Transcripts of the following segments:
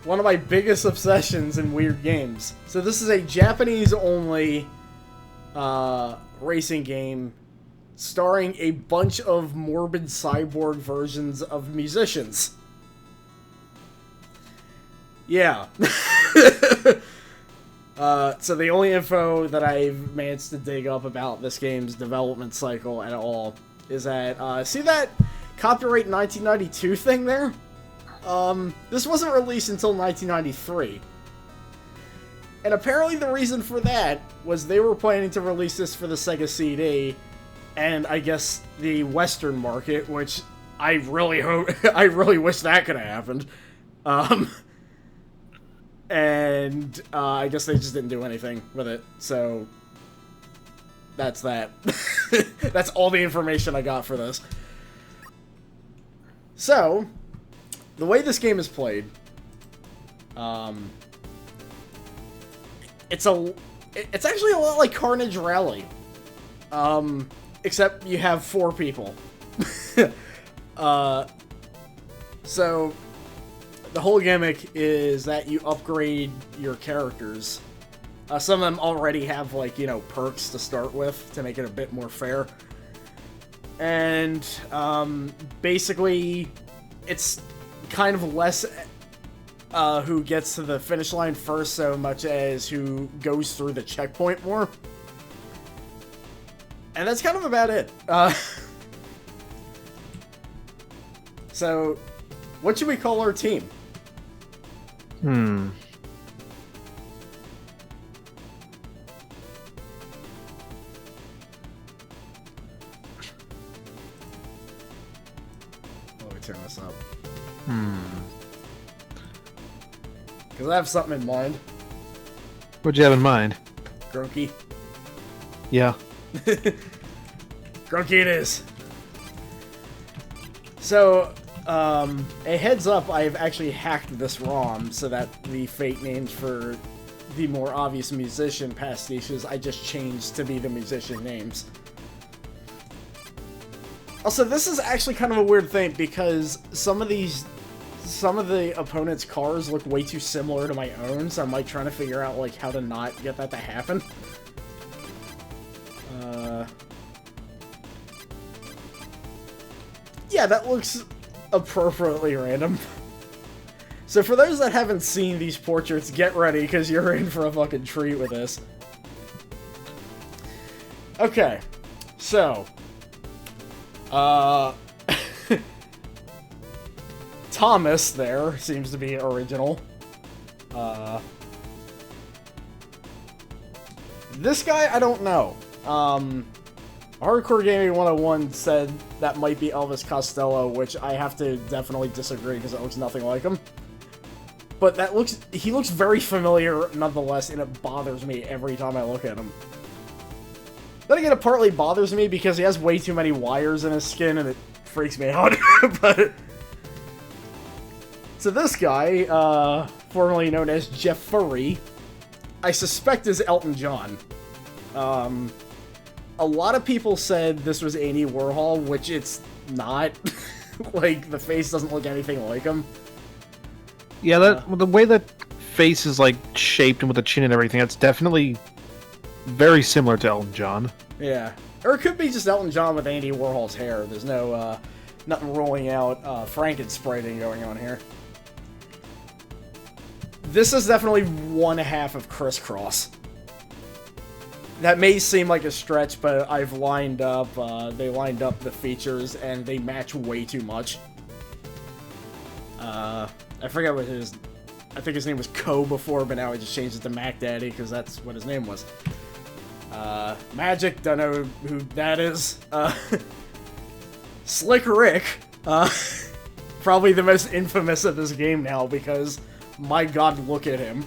one of my biggest obsessions in weird games. So this is a Japanese-only racing game starring a bunch of morbid cyborg versions of musicians. Yeah. So the only info that I've managed to dig up about this game's development cycle at all is that, see that copyright 1992 thing there? This wasn't released until 1993. And apparently the reason for that was they were planning to release this for the Sega CD, and I guess the Western market, which I really hope, I really wish that could have happened. And I guess they just didn't do anything with it, so that's that. That's all the information I got for this. So, the way this game is played, it's actually a lot like Carnage Rally, except you have 4 people. So the whole gimmick is that you upgrade your characters. Some of them already have, like, you know, perks to start with to make it a bit more fair. And basically, it's kind of less who gets to the finish line first so much as who goes through the checkpoint more. And that's kind of about it. So, what should we call our team? Oh, let me turn this up. Because I have something in mind. What'd you have in mind? Grunky. Yeah. Grunky it is. So, a heads up, I've actually hacked this ROM so that the fake names for the more obvious musician pastiches I just changed to be the musician names. Also, this is actually kind of a weird thing because some of the opponents' cars look way too similar to my own, so I'm like trying to figure out like how to not get that to happen. Yeah, that looks appropriately random. So for those that haven't seen these portraits, get ready, because you're in for a fucking treat with this. Okay, so Thomas there seems to be original. This guy, I don't know. Hardcore Gaming 101 said that might be Elvis Costello, which I have to definitely disagree because it looks nothing like him. But he looks very familiar nonetheless, and it bothers me every time I look at him. Then again, it partly bothers me because he has way too many wires in his skin, and it freaks me out. But so this guy, formerly known as Jeff Furry, I suspect is Elton John. A lot of people said this was Andy Warhol, which it's not. Like, the face doesn't look anything like him. Yeah, the way that face is, like, shaped and with the chin and everything, that's definitely very similar to Elton John. Yeah. Or it could be just Elton John with Andy Warhol's hair. There's no, nothing rolling out Frankenspiting going on here. This is definitely one half of Crisscross. That may seem like a stretch, but I've lined up, they lined up the features, and they match way too much. I forget what I think his name was Ko before, but now I just changed it to Mac Daddy, because that's what his name was. Magic, don't know who that is. Slick Rick, probably the most infamous of this game now, because, my god, look at him.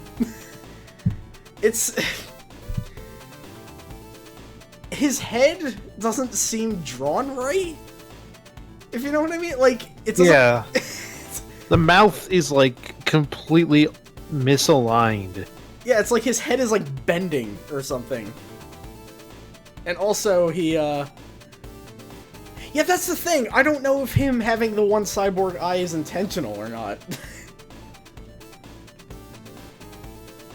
His head doesn't seem drawn right, if you know what I mean. Like, it's yeah. The mouth is like completely misaligned. Yeah, it's like his head is like bending or something. And also yeah, that's the thing. I don't know if him having the one cyborg eye is intentional or not.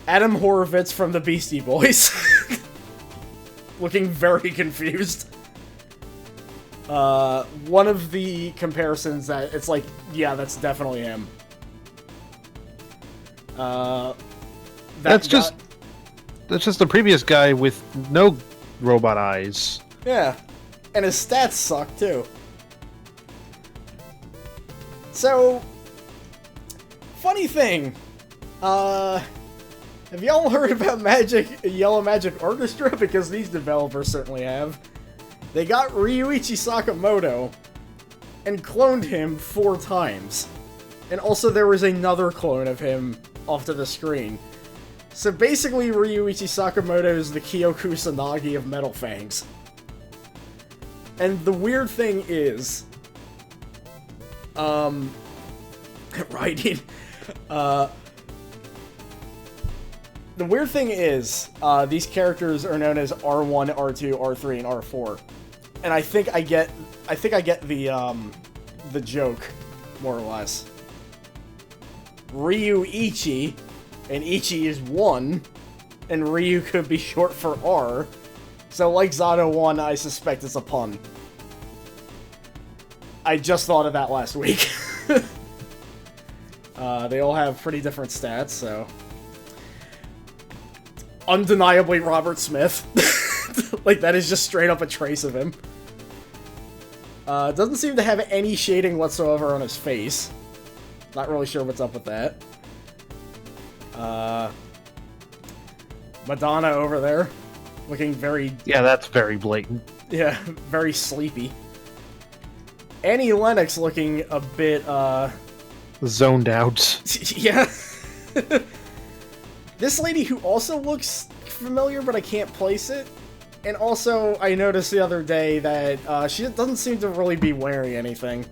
Adam Horovitz from the Beastie Boys. Looking very confused. One of the comparisons that it's like, yeah, that's definitely him. That's just the previous guy with no robot eyes. Yeah, and his stats suck too. So, funny thing, have y'all heard about Yellow Magic Orchestra? Because these developers certainly have. They got Ryuichi Sakamoto and cloned him 4 times. And also there was another clone of him off to the screen. So basically Ryuichi Sakamoto is the Kyo Kusanagi of Metal Fangs. And the weird thing is... writing... The weird thing is, these characters are known as R1, R2, R3, and R4. And I think I get the joke, more or less. Ryuichi, and Ichi is 1, and Ryu could be short for R. So like Zato 1, I suspect it's a pun. I just thought of that last week. They all have pretty different stats, so... Undeniably Robert Smith. Like, that is just straight up a trace of him. Doesn't seem to have any shading whatsoever on his face. Not really sure what's up with that. Madonna over there. Looking very... Yeah, that's very blatant. Yeah, very sleepy. Annie Lennox looking a bit, zoned out. Yeah. This lady who also looks familiar, but I can't place it. And also, I noticed the other day that she doesn't seem to really be wearing anything.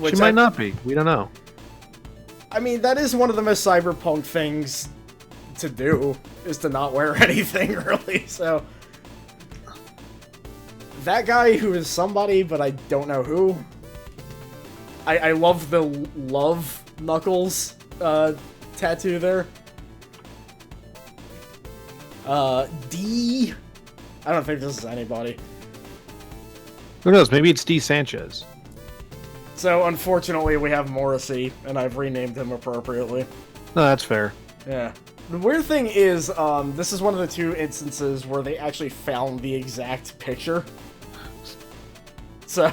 She might not be. We don't know. I mean, that is one of the most cyberpunk things to do, is to not wear anything, really, so... That guy who is somebody, but I don't know who. I love the love Knuckles tattoo there. D. I don't think this is anybody. Who knows? Maybe it's D. Sanchez. So, unfortunately, we have Morrissey, and I've renamed him appropriately. No, that's fair. Yeah. The weird thing is, this is one of the 2 instances where they actually found the exact picture. So,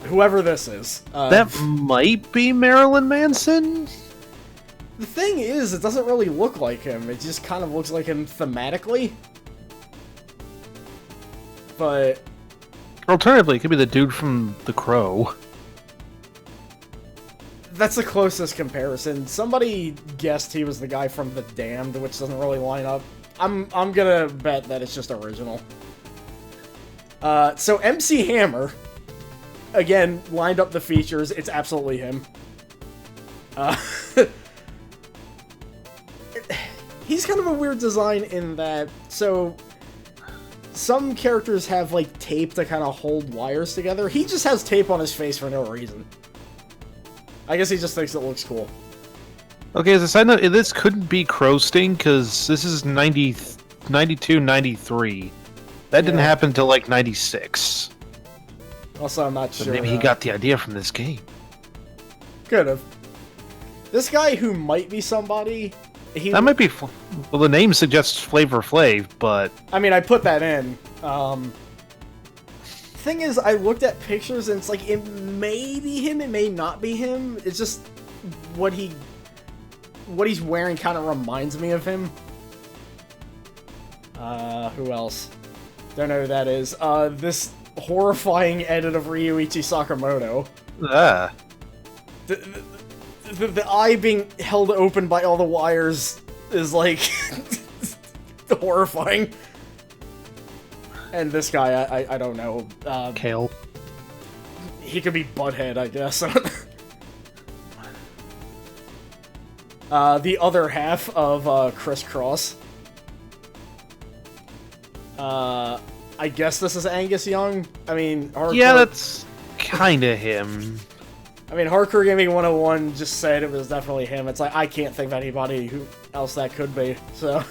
whoever this is. That might be Marilyn Manson? The thing is, it doesn't really look like him. It just kind of looks like him thematically. But... Alternatively, it could be the dude from The Crow. That's the closest comparison. Somebody guessed he was the guy from The Damned, which doesn't really line up. I'm gonna bet that it's just original. So MC Hammer, again, lined up the features. It's absolutely him. He's kind of a weird design in that, so some characters have like tape to kind of hold wires together. He just has tape on his face for no reason. I guess he just thinks it looks cool. Okay, as a side note, this couldn't be Crow Sting, because this is 92, 93. That didn't happen until like 96. Also, I'm not But sure. maybe he got the idea from this game. Could have. This guy who might be somebody... That might be... Well, the name suggests Flavor Flav, but... I mean, I put that in. Thing is, I looked at pictures and it's like, it may be him, it may not be him. It's just what he's wearing kind of reminds me of him. Who else? Don't know who that is. This horrifying edit of Ryuichi Sakamoto. Ah. The eye being held open by all the wires is, like, horrifying. And this guy, I don't know. Kale. He could be Butthead, I guess. The other half of Crisscross. I guess this is Angus Young. I mean, Yeah, that's kinda him. I mean, Hardcore Gaming 101 just said it was definitely him. It's like, I can't think of anybody else that could be, so...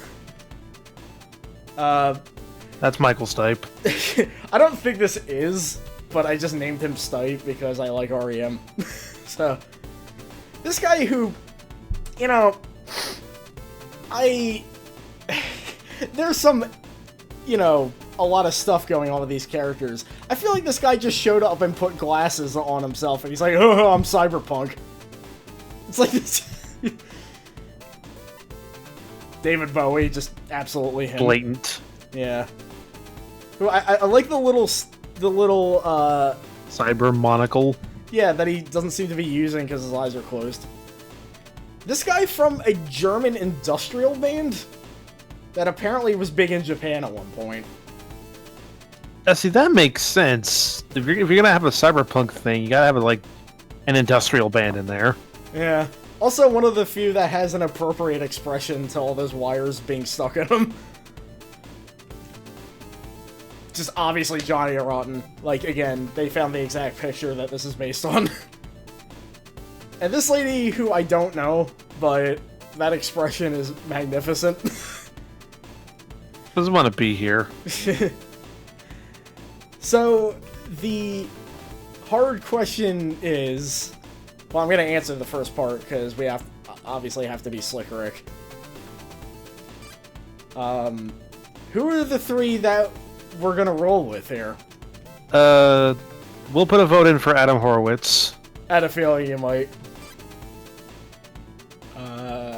That's Michael Stipe. I don't think this is, but I just named him Stipe because I like REM. So, this guy who, you know, there's some, you know, a lot of stuff going on with these characters. I feel like this guy just showed up and put glasses on himself, and he's like, oh, I'm cyberpunk. It's like this. David Bowie, just absolutely him. Blatant. Yeah. I like the little Cyber monocle. yeah, that he doesn't seem to be using because his eyes are closed. This guy from a German industrial band that apparently was big in Japan at one point. See, that makes sense. If you're gonna have a cyberpunk thing, you gotta have like an industrial band in there. Yeah. Also, one of the few that has an appropriate expression to all those wires being stuck in him. Just obviously Johnny Rotten. Like, again, they found the exact picture that this is based on. And this lady, who I don't know, but that expression is magnificent. Doesn't want to be here. So, the hard question is... Well, I'm going to answer the first part, because we obviously have to be Slick Rick. Who are the three that we're going to roll with here? We'll put a vote in for Adam Horowitz. I had a feeling you might.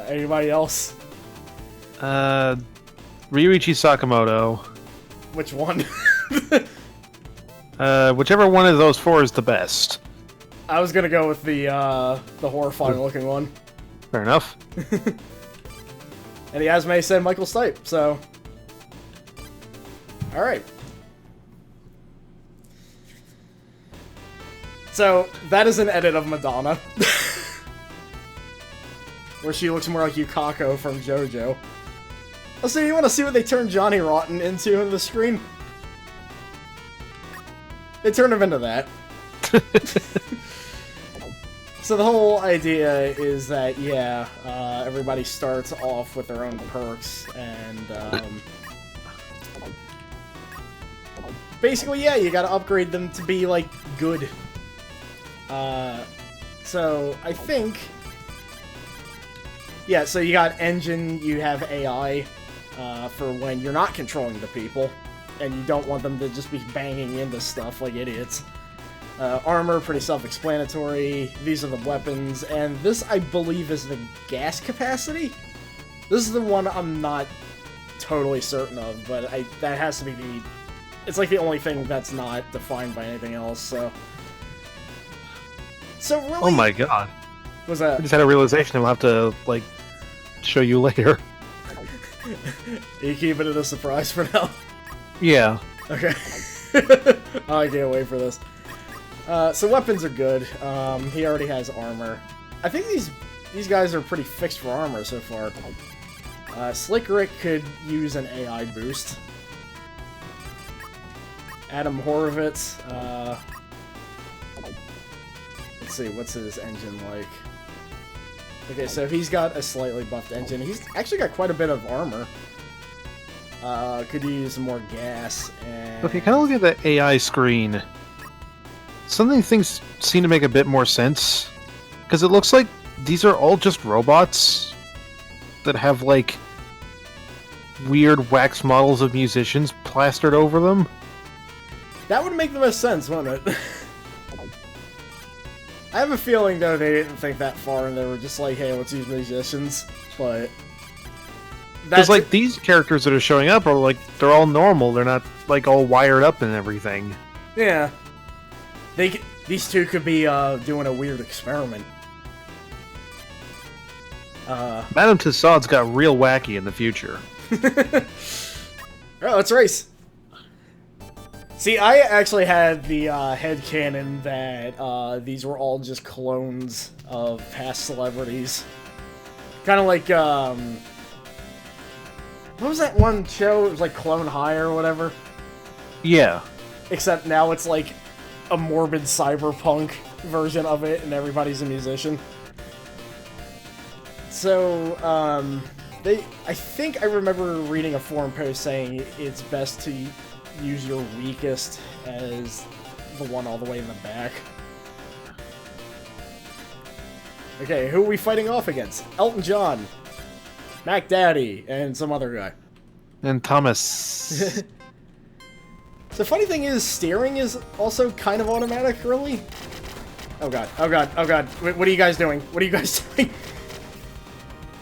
Anybody else? Ryuichi Sakamoto. Which one? Whichever one of those four is the best. I was gonna go with the horrifying looking one. Fair enough. And he, as May said, Michael Stipe, so... Alright. So, that is an edit of Madonna. Where she looks more like Yukako from JoJo. Also, you want to see what they turned Johnny Rotten into in the screen? They turned him into that. So the whole idea is that, yeah, everybody starts off with their own perks, and, basically, yeah, you gotta upgrade them to be, like, good. So, I think... Yeah, so you got engine, you have AI, for when you're not controlling the people, and you don't want them to just be banging into stuff like idiots. Armor, pretty self-explanatory. These are the weapons, and this, I believe, is the gas capacity? This is the one I'm not totally certain of, but that has to be the... It's like the only thing that's not defined by anything else, so... So really... Oh my god. Was that... I just had a realization I'll have to, like, show you later. Are you keeping it a surprise for now? Yeah. Okay. Oh, I can't wait for this. So weapons are good. He already has armor. I think these guys are pretty fixed for armor so far. Slick Rick could use an AI boost. Adam Horowitz, let's see, what's his engine like? Okay, so he's got a slightly buffed engine. He's actually got quite a bit of armor. Could use some more gas, and... Okay, kind of look at the AI screen. Some things seem to make a bit more sense. Because it looks like these are all just robots that have, like, weird wax models of musicians plastered over them. That would make the most sense, wouldn't it? I have a feeling, though, they didn't think that far, and they were just like, hey, let's use musicians, but... Because, like, these characters that are showing up are, like, they're all normal. They're not, like, all wired up and everything. Yeah. These two could be, doing a weird experiment. Madame Tussauds got real wacky in the future. Alright, let's race. See, I actually had the headcanon that these were all just clones of past celebrities. Kind of like, what was that one show? It was like Clone High or whatever? Yeah. Except now it's like a morbid cyberpunk version of it, and everybody's a musician. So, I think I remember reading a forum post saying it's best to use your weakest as the one all the way in the back. Okay, who are we fighting off against? Elton John, Mac Daddy, and some other guy. And Thomas. The funny thing is, steering is also kind of automatic, really. Oh god, oh god, oh god. What are you guys doing? What are you guys doing?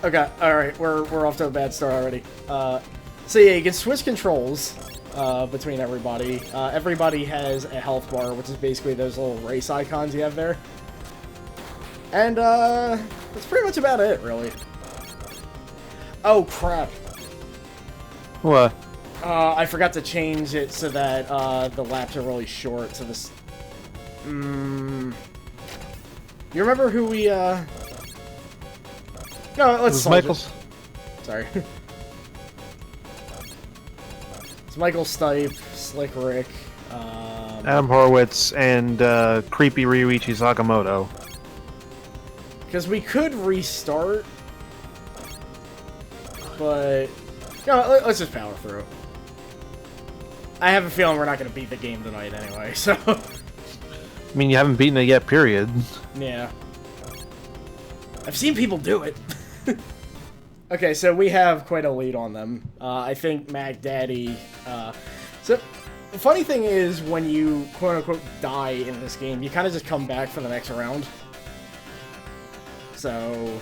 Okay, alright, we're off to a bad start already. So yeah, you can switch controls between everybody. Everybody has a health bar, which is basically those little race icons you have there. And, that's pretty much about it, really. Oh, crap. What? I forgot to change it so that, the laps are really short, so this... You remember who we, No, let's solve Michael's. Sorry. It's Michael Stipe, Slick Rick, Adam Horowitz, and creepy Ryuichi Sakamoto. because we could restart, but no, let's just power through. I have a feeling we're not going to beat the game tonight anyway, so... I mean, you haven't beaten it yet, period. Yeah. I've seen people do it. Okay, so we have quite a lead on them. I think Mac Daddy... So, the funny thing is, when you quote-unquote die in this game, you kind of just come back for the next round. So...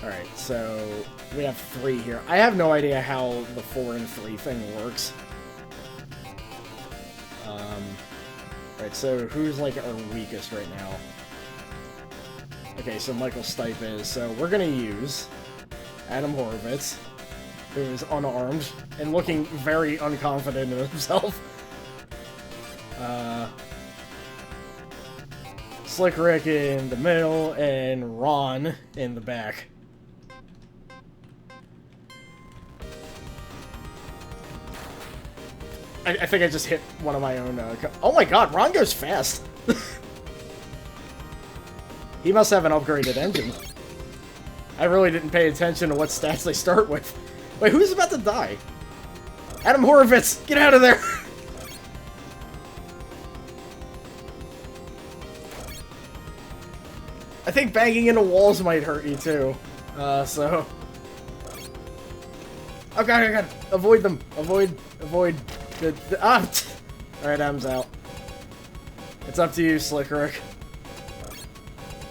Alright, so we have 3 here. I have no idea how the 4 and 3 thing works. Alright, so who's like our weakest right now? Okay, so Michael Stipe is. So we're gonna use Adam Horowitz, who is unarmed and looking very unconfident in himself. Slick Rick in the middle, and Ron in the back. I think I just hit one of my own... Oh my god, Ron goes fast! He must have an upgraded engine. I really didn't pay attention to what stats they start with. Wait, who's about to die? Adam Horowitz! Get out of there! I think banging into walls might hurt you too. So... Oh god, oh god! Avoid them! Avoid! Ah! Alright, Adam's out. It's up to you, Slick Rick.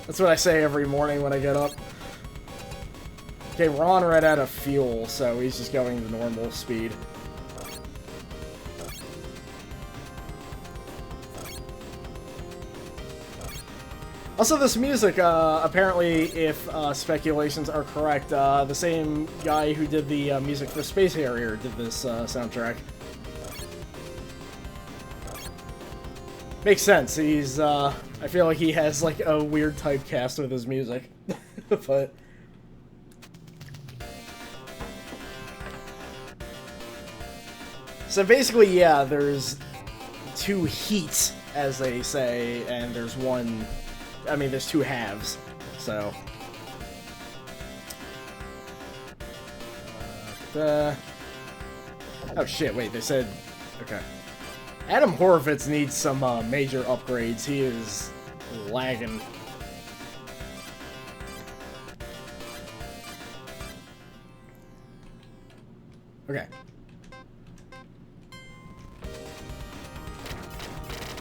That's what I say every morning when I get up. Okay, Ron ran out of fuel, so he's just going the normal speed. Also, this music, apparently, if speculations are correct, the same guy who did the music for Space Harrier did this soundtrack. Makes sense. He's, I feel like he has, like, a weird typecast with his music. But... So basically, yeah, there's 2 heats, as they say, and there's one... I mean, there's 2 halves, so... Oh shit, wait, they said... Okay. Adam Horowitz needs some major upgrades. He is lagging. Okay.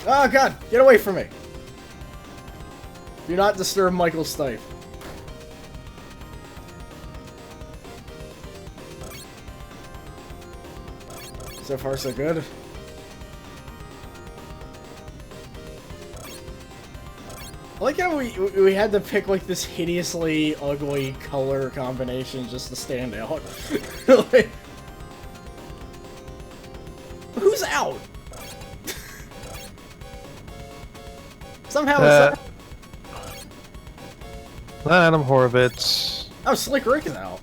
Oh god, get away from me! Do not disturb Michael Stipe. So far, so good. I like how we had to pick like this hideously ugly color combination just to stand out. Like, who's out? Somehow it's Adam Horowitz. Oh, Slick Rick is out.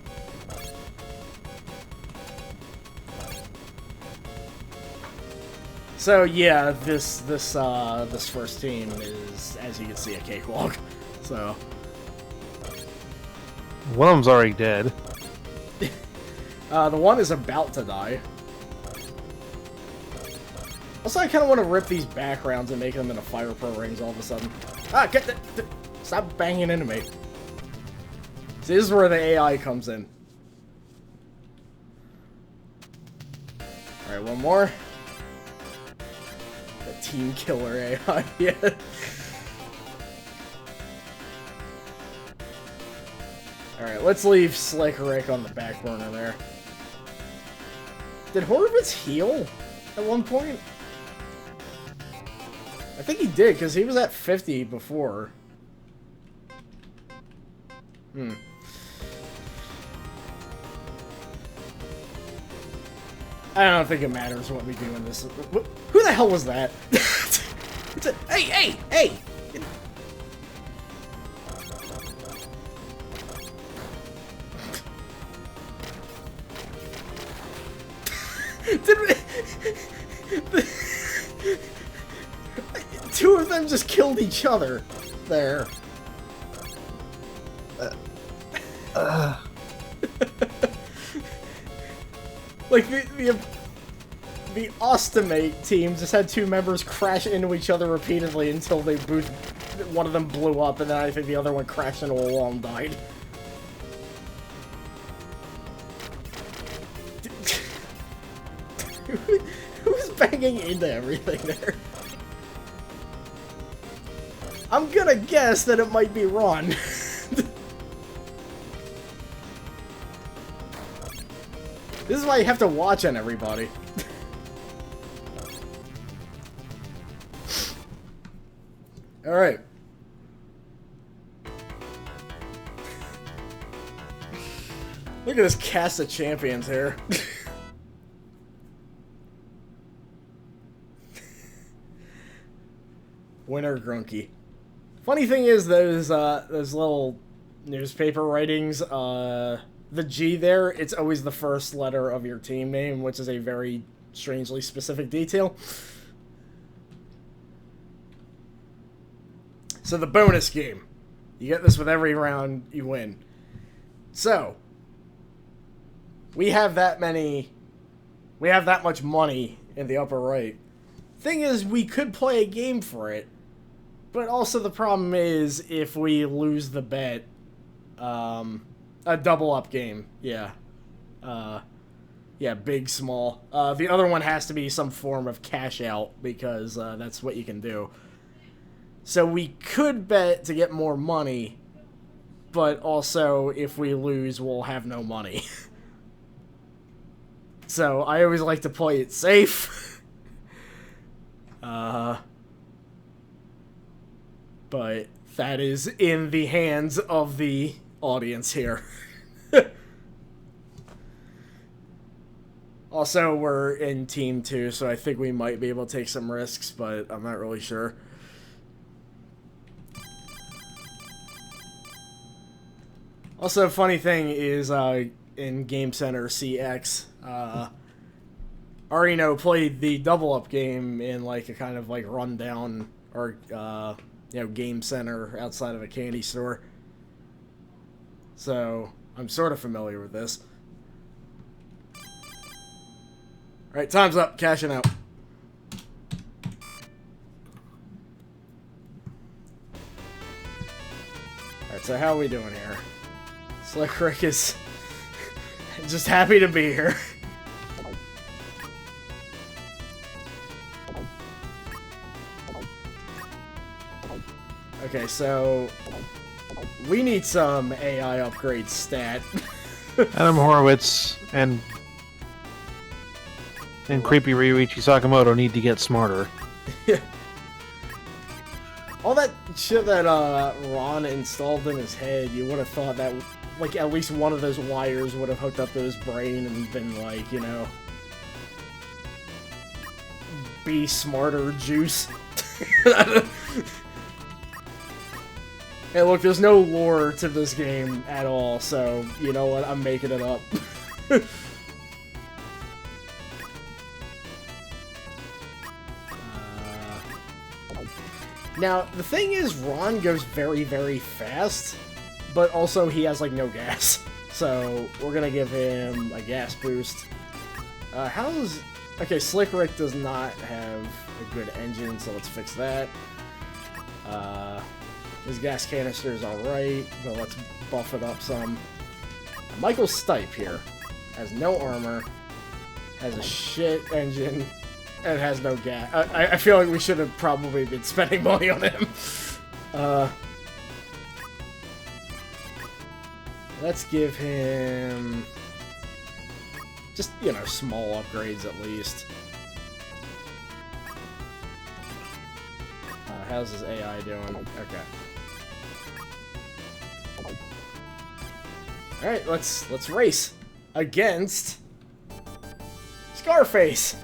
So yeah, this first team is, as you can see, a cakewalk. So one of them's already dead. the one is about to die. Also, I kind of want to rip these backgrounds and make them into Fire Pro rings all of a sudden. Ah, stop banging into me. See, this is where the AI comes in. Alright, one more. The team killer AI, yeah. Alright, let's leave Slick Rick on the back burner there. Did Horvitz heal at one point? I think he did, because he was at 50 before. I don't think it matters what we do in this. Who the hell was that? Hey! Two of them just killed each other there. Like the Ostimate team just had two members crash into each other repeatedly until they both, one of them blew up, and then I think the other one crashed into a wall and died. Who's banging into everything there? I'm gonna guess that it might be Ron. This is why you have to watch on everybody. Alright. Look at this cast of champions here. Winner Grunky. Funny thing is, those little newspaper writings, the G there, it's always the first letter of your team name, which is a very strangely specific detail. So the bonus game. You get this with every round you win. So, we have that much money in the upper right. Thing is, we could play a game for it. But also the problem is, if we lose the bet, a double up game, yeah. Yeah, big, small. The other one has to be some form of cash out, because that's what you can do. So we could bet to get more money, but also if we lose, we'll have no money. So I always like to play it safe. But that is in the hands of the audience here. Also, we're in Team 2, so I think we might be able to take some risks, but I'm not really sure. Also, funny thing is, in Game Center CX, Arino played the double-up game in, like, a kind of, like, rundown, or, you know, Game Center outside of a candy store. So, I'm sort of familiar with this. Alright, time's up. Cashing out. Alright, so how are we doing here? Slick Rick is just happy to be here. Okay, so we need some AI upgrade stat. Adam Horowitz and Creepy Ryuichi Sakamoto need to get smarter. All that shit that Ron installed in his head, you would have thought that, like, at least one of those wires would have hooked up to his brain and been like, you know, be smarter juice. Hey, look, there's no lore to this game at all, so, you know what, I'm making it up. Now, the thing is, Ron goes very, very fast, but also he has, like, no gas. So, we're gonna give him a gas boost. Okay, Slick Rick does not have a good engine, so let's fix that. His gas canister is alright, but let's buff it up some. Michael Stipe here has no armor, has a shit engine, and has no gas. I feel like we should have probably been spending money on him. Let's give him just, you know, small upgrades at least. How's his AI doing? Okay. Alright, let's race against Scarface.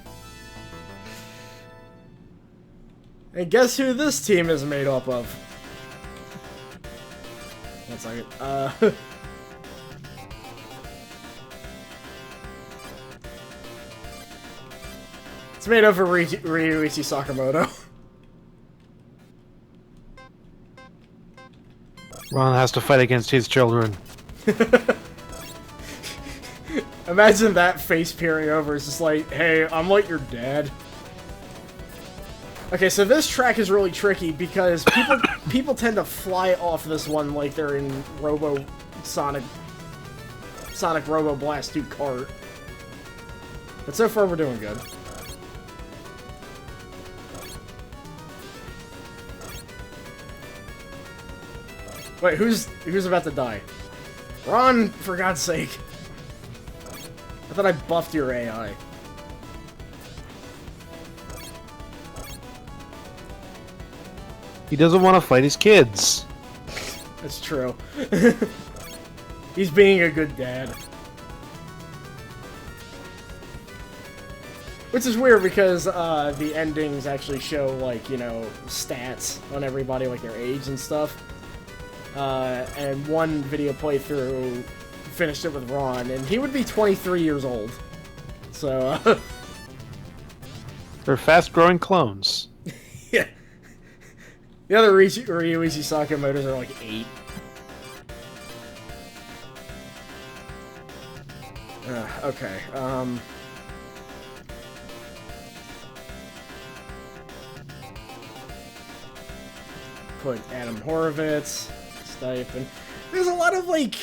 And guess who this team is made up of? 1 second. It's made up of Ryuichi Sakamoto. Ron has to fight against his children. Imagine that face peering over. It's just like, hey, I'm like your dad. Okay, so this track is really tricky because people tend to fly off this one like they're in Sonic Robo Blast 2 kart. But so far we're doing good. Wait, who's about to die? Ron, for God's sake. I thought I buffed your AI. He doesn't want to fight his kids. That's true. He's being a good dad. Which is weird because the endings actually show, like, you know, stats on everybody, like their age and stuff. And one video playthrough finished it with Ron, and he would be 23 years old. So, They're fast-growing clones. yeah. The other Ryuichi Sakamotos are like 8. Okay, put Adam Horovitz, Stipe, and there's a lot of, like...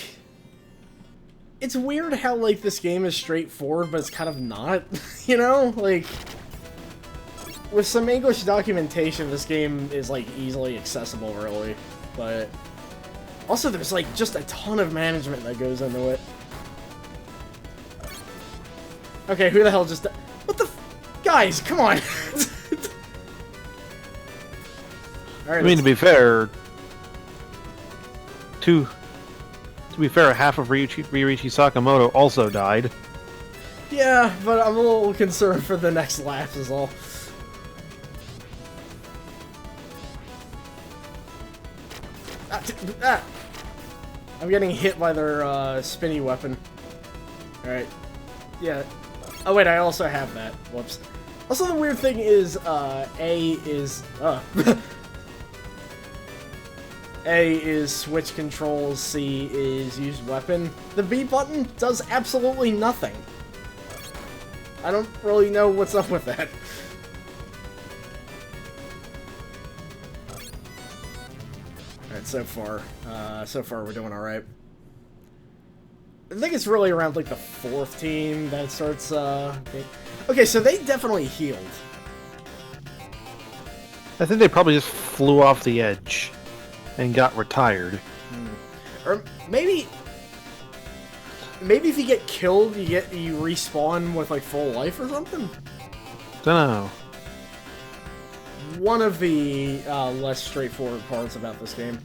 It's weird how, like, this game is straightforward, but it's kind of not, you know? Like, with some English documentation, this game is, like, easily accessible, really. But also, there's, like, just a ton of management that goes into it. Okay, who the hell just... What the f... Guys, come on! Alright, I mean, to be fair... To be fair, half of Ryuichi Sakamoto also died. Yeah, but I'm a little concerned for the next lap is all. I'm getting hit by their spinny weapon. Alright. Yeah. Oh wait, I also have that. Whoops. Also, the weird thing is, A is... A is switch controls, C is use weapon. The B button does absolutely nothing. I don't really know what's up with that. Alright, so far we're doing alright. I think it's really around, like, the 4th team that starts, Okay, so they definitely healed. I think they probably just flew off the edge and got retired. Or maybe if you get killed, you respawn with, like, full life or something? Dunno. One of the less straightforward parts about this game.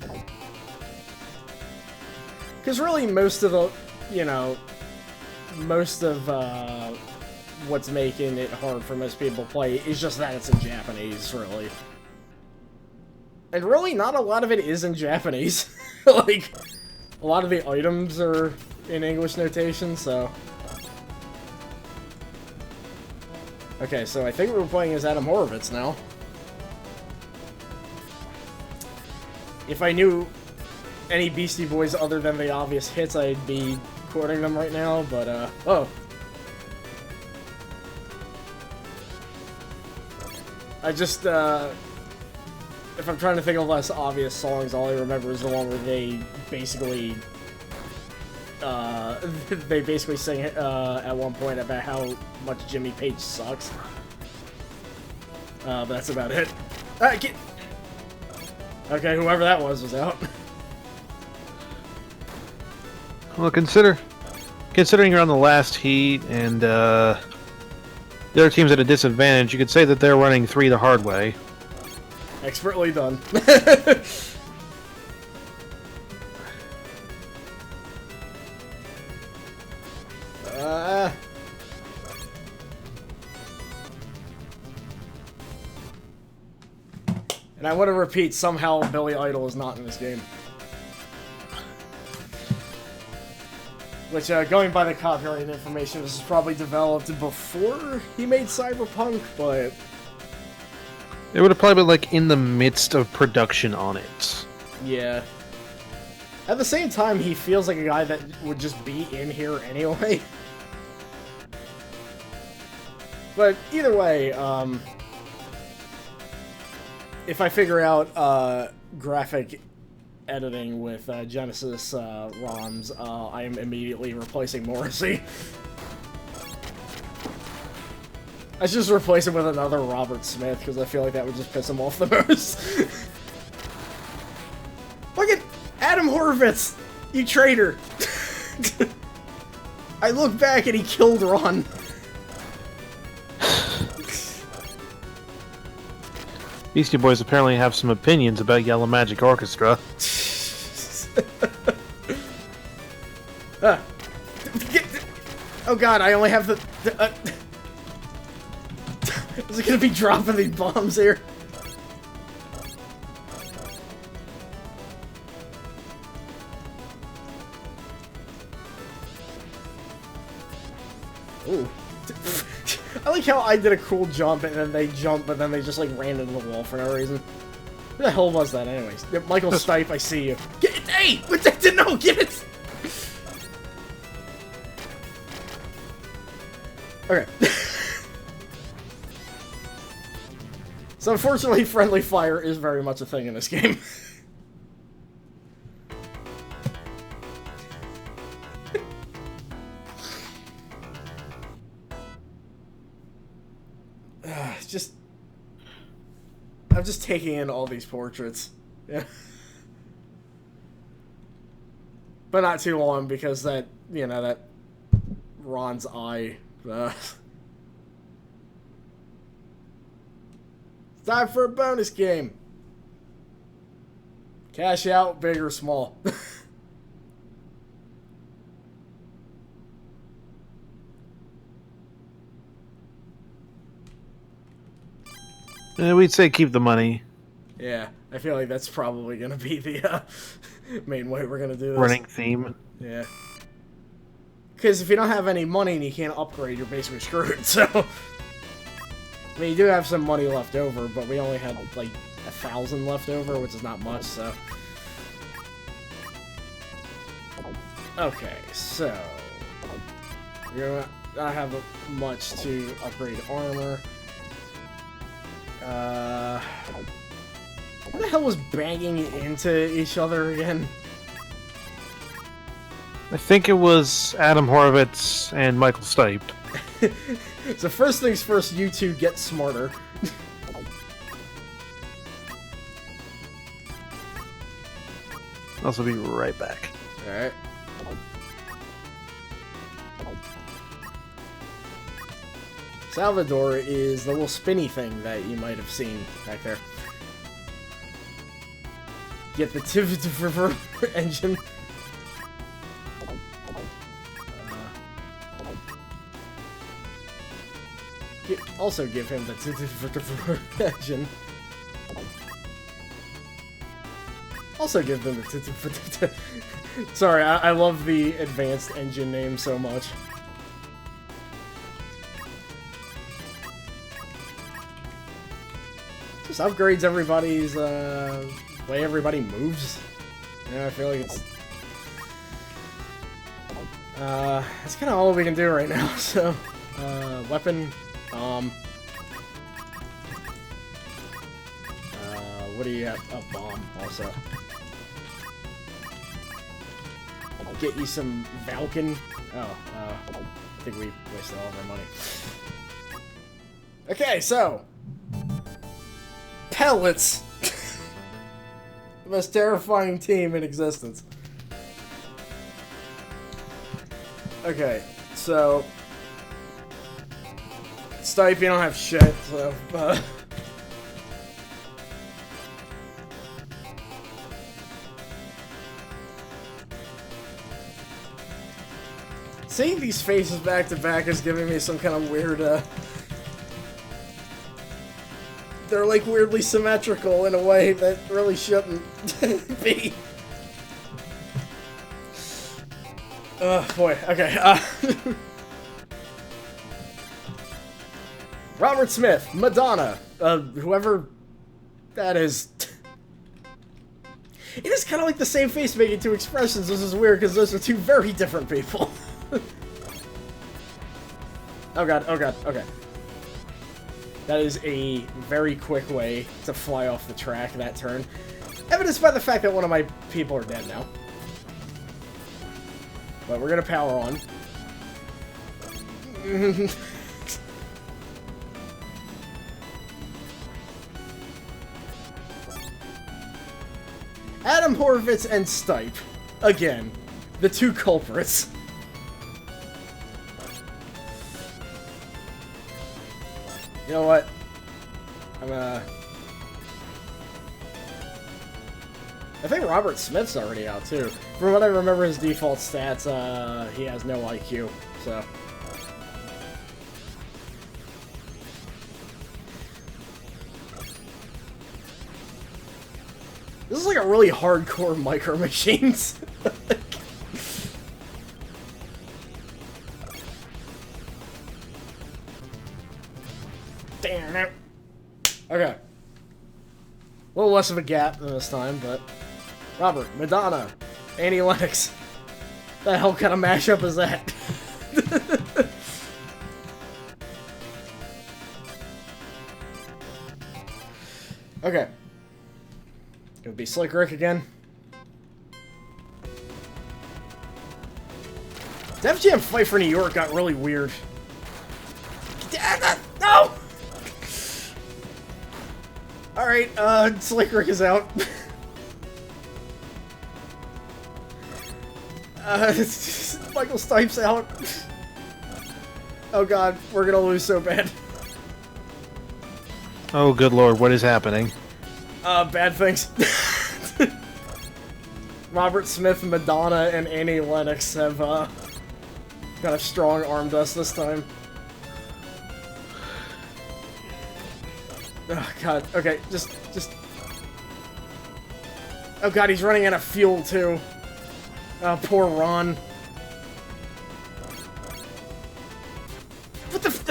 Because really most of the, you know, what's making it hard for most people to play is just that it's in Japanese, really. And really, not a lot of it is in Japanese. Like, a lot of the items are in English notation, so... Okay, so I think we're playing as Adam Horovitz now. If I knew any Beastie Boys other than the obvious hits, I'd be quoting them right now, but, oh. I just, if I'm trying to think of less obvious songs, all I remember is the one where they basically sing at one point about how much Jimmy Page sucks. But that's about it. Okay, whoever that was out. Well, considering you're on the last heat and the other team's at a disadvantage, you could say that they're running 3 the hard way. Expertly done. And I want to repeat, somehow Billy Idol is not in this game. Which, going by the copyright information, this was probably developed before he made Cyberpunk, but... It would have probably been, like, in the midst of production on it. Yeah. At the same time, he feels like a guy that would just be in here anyway. But either way, if I figure out graphic editing with Genesis ROMs, I am immediately replacing Morrissey. I should just replace him with another Robert Smith, because I feel like that would just piss him off the most. Look at Adam Horvitz, you traitor! I look back and he killed Ron. Beastie Boys apparently have some opinions about Yellow Magic Orchestra. Oh god, I only have the is it gonna be dropping these bombs here? Ooh. I like how I did a cool jump and then they jumped, but then they just like ran into the wall for no reason. Who the hell was that anyways? Yeah, Michael Stipe, I see you. Get it! Hey! What the, no, get it! Okay. So unfortunately, friendly fire is very much a thing in this game. I'm just taking in all these portraits. Yeah. But not too long, because that, you know, that Ron's eye. Time for a bonus game. Cash out, big or small. We'd say keep the money. Yeah, I feel like that's probably going to be the main way we're going to do this. Running theme. Yeah. Because if you don't have any money and you can't upgrade, you're basically screwed, so... I mean, you do have some money left over, but we only had, like, 1,000 left over, which is not much, so... Okay, so... We're not have much to upgrade armor. What the hell was banging into each other again? I think it was Adam Horvitz and Michael Stipe. So first things first, you two get smarter. Also be right back. Alright. Salvador is the little spinny thing that you might have seen back there. Get the Tiv engine. Also give him the engine. Also give them the Sorry, I love the advanced engine name so much. Just upgrades everybody's way everybody moves. Yeah, I feel like it's... that's kind of all we can do right now, so... weapon, what do you have? A bomb, also. I'll get you some Valken. Oh, I think we wasted all of our money. Okay, so... Pellets! The most terrifying team in existence. Okay, so... Stipe, you don't have shit, so... Seeing these faces back to back is giving me some kind of weird, they're like weirdly symmetrical in a way that really shouldn't be. Oh boy, okay, Robert Smith, Madonna, whoever that is. It is kind of like the same face making two expressions. This is weird because those are two very different people. Oh god, okay. That is a very quick way to fly off the track, that turn. Evidenced by the fact that one of my people are dead now. But we're gonna power on. Adam Horvitz and Stipe. Again, the two culprits. You know what? I think Robert Smith's already out, too. From what I remember his default stats, he has no IQ, so... This is like a really hardcore Micro Machines. Damn it. Okay. A little less of a gap than this time, but... Robert, Madonna, Annie Lennox. The hell kind of mashup is that? Okay. Gonna be Slick Rick again. Def Jam Fight for New York got really weird. No! Alright, Slick Rick is out. Michael Stipe's out. Oh god, we're gonna lose so bad. Oh good lord, what is happening? Bad things. Robert Smith, Madonna, and Annie Lennox have, kind of strong-armed us this time. Oh god, okay, just... Oh god, he's running out of fuel, too. Poor Ron. What the f-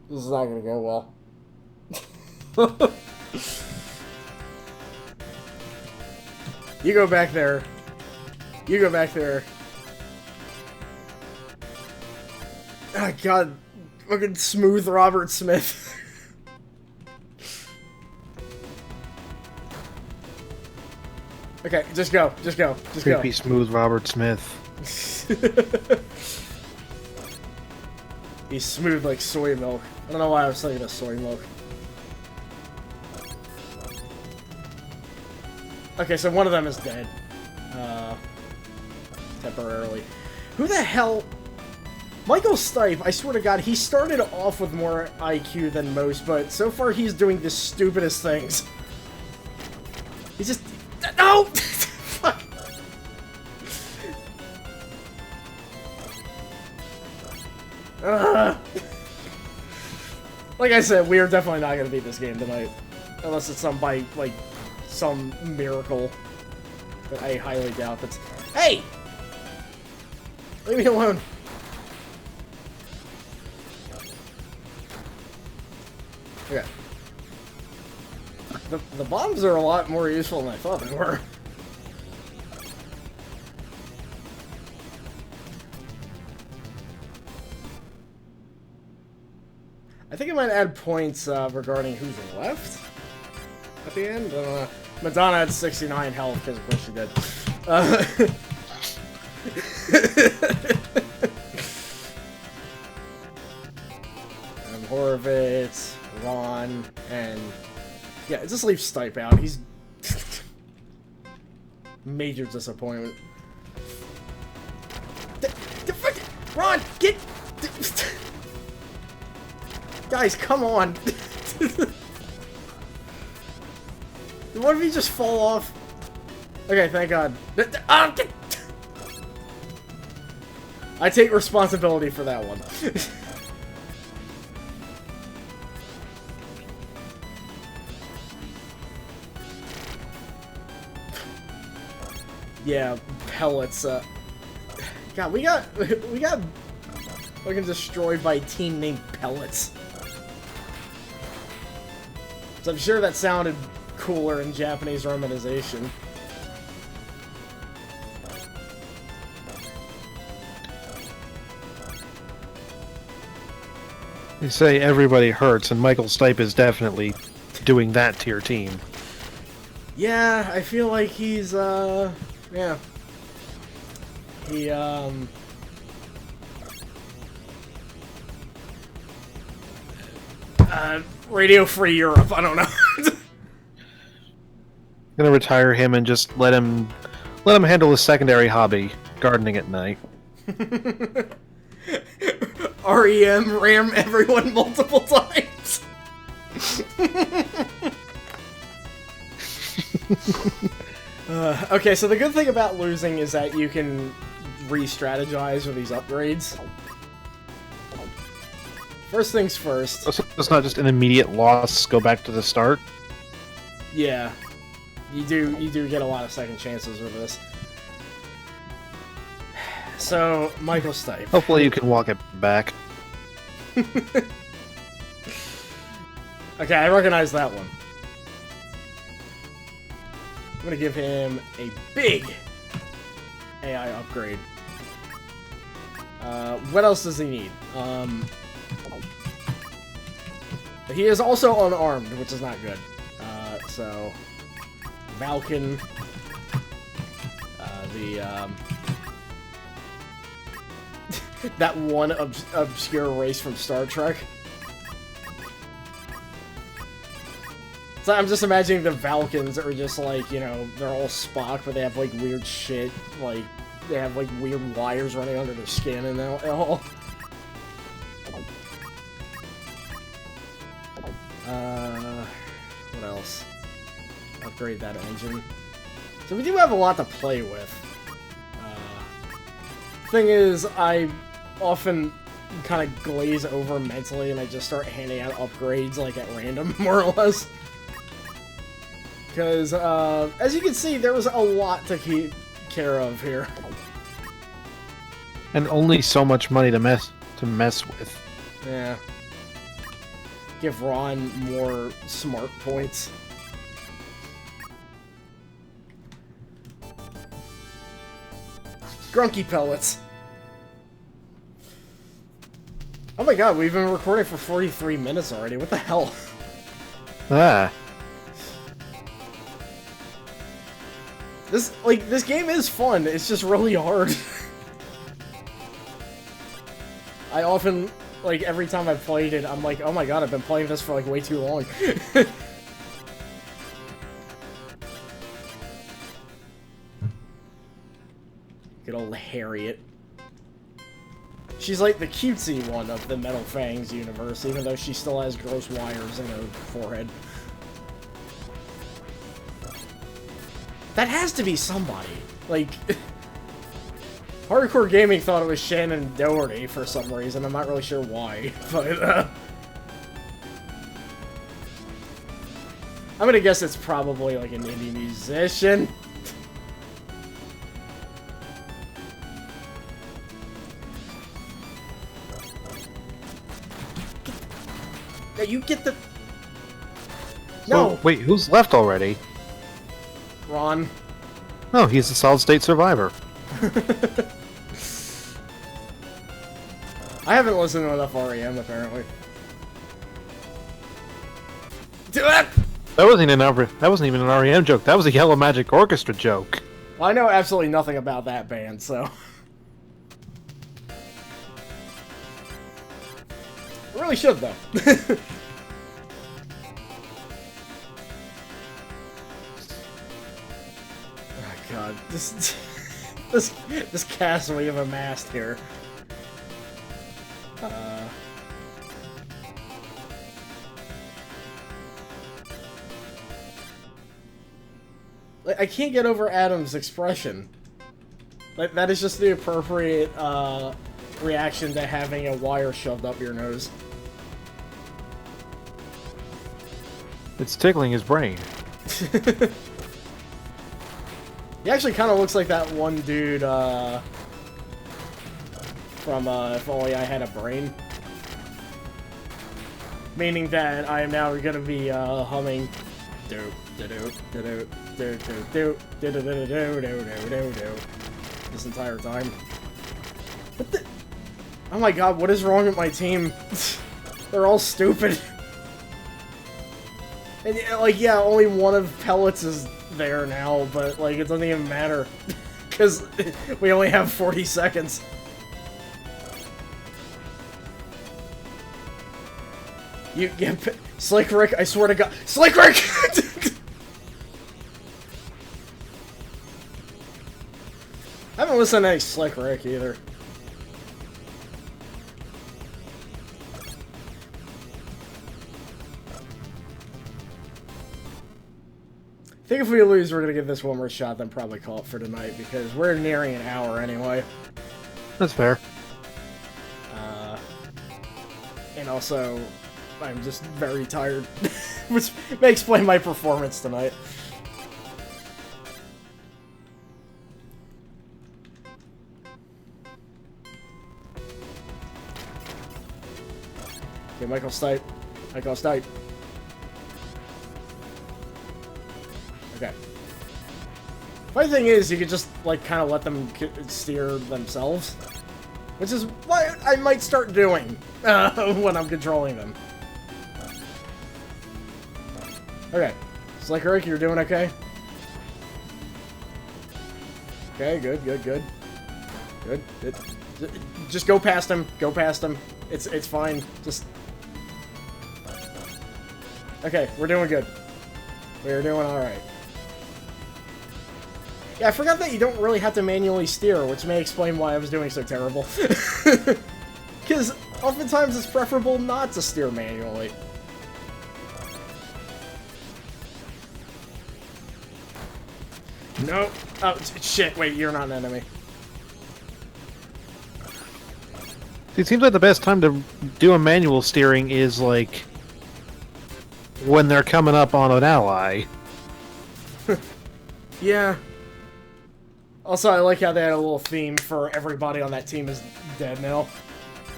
This is not gonna go well. You go back there. You go back there. Oh god. Fucking smooth Robert Smith. Okay, just go. Just go. Just go. Creepy smooth Robert Smith. He's smooth like soy milk. I don't know why I was thinking of soy milk. Okay, so one of them is dead. Temporarily. Who the hell... Michael Stipe, I swear to god, he started off with more IQ than most, but so far he's doing the stupidest things. He's just... No! Fuck! Like I said, we are definitely not gonna beat this game tonight. Unless it's some miracle. But I highly doubt that's... Hey! Leave me alone. Okay. The bombs are a lot more useful than I thought they were. I think I might add points regarding who's left at the end. I don't know. Madonna had 69 health because of course she did. Horvitz, Ron, and yeah, just leave Stipe out. He's major disappointment. Ron, get guys, come on. What if he just fall off? Okay, thank God. I take responsibility for that one. Yeah, pellets. God, we got fucking destroyed by a team named Pellets. So I'm sure that sounded cooler in Japanese romanization. You say everybody hurts, and Michael Stipe is definitely doing that to your team. Yeah, I feel like he's, yeah. He, Radio Free Europe, I don't know. Gonna retire him and just let him handle his secondary hobby, gardening at night. REM, ram everyone multiple times. Okay, so the good thing about losing is that you can re-strategize with these upgrades. First things first. So it's not just an immediate loss, go back to the start? Yeah. You do get a lot of second chances with this. So, Michael Stipe. Hopefully you can walk it back. Okay, I recognize that one. I'm gonna give him a big AI upgrade. What else does he need? He is also unarmed, which is not good. So Valken, that one obscure race from Star Trek. So I'm just imagining the Valkens are just like, you know, they're all Spock, but they have like weird shit, like they have like weird wires running under their skin and all. What else? Upgrade that engine. So we do have a lot to play with. Thing is, I often kind of glaze over mentally and I just start handing out upgrades like at random, more or less. Because, as you can see, there was a lot to keep care of here. And only so much money to mess with. Yeah. Give Ron more smart points. Grunky pellets. Oh my god, we've been recording for 43 minutes already. What the hell? Ah. This game is fun. It's just really hard. I often, like, every time I've played it, I'm like, oh my god, I've been playing this for, like, way too long. Good old Harriet. She's like the cutesy one of the Metal Fangs universe, even though she still has gross wires in her forehead. That has to be somebody. Like, Hardcore Gaming thought it was Shannon Doherty for some reason. I'm not really sure why, but I'm gonna guess it's probably like an indie musician. Yeah, you get the... No! Oh, wait, who's left already? Ron. Oh, he's a solid-state survivor. I haven't listened to enough REM, apparently. Do it! That wasn't even an REM joke. That was a Yellow Magic Orchestra joke. Well, I know absolutely nothing about that band, so... I really should, though. Oh, God. This cast we have amassed here. I can't get over Adam's expression. Like, that is just the appropriate reaction to having a wire shoved up your nose. It's tickling his brain. He actually kind of looks like that one dude from If Only I Had a Brain. Meaning that I am now going to be humming this entire time. What the? Oh my god, what is wrong with my team? They're all stupid. And like, yeah, only one of Pellets is there now, but like, it doesn't even matter. Because we only have 40 seconds. You get Slick Rick, I swear to God. Slick Rick! I haven't listened to any Slick Rick either. I think if we lose, we're gonna give this one more shot, then probably call it for tonight, because we're nearing an hour anyway. That's fair. And also, I'm just very tired, which may explain my performance tonight. Okay, Michael Stipe. Michael Stipe. Okay. Funny thing is, you could just, like, kind of let them steer themselves. Which is what I might start doing when I'm controlling them. Okay. Slick Rick, you're doing okay? Okay, good, good, good. Good, good. Just go past him. Go past him. It's fine. Just... Okay, we're doing good. We're doing alright. Yeah, I forgot that you don't really have to manually steer, which may explain why I was doing so terrible. Because oftentimes it's preferable not to steer manually. No. Oh, shit. Wait, you're not an enemy. It seems like the best time to do a manual steering is, like, when they're coming up on an ally. Yeah. Also, I like how they had a little theme for everybody on that team is dead now.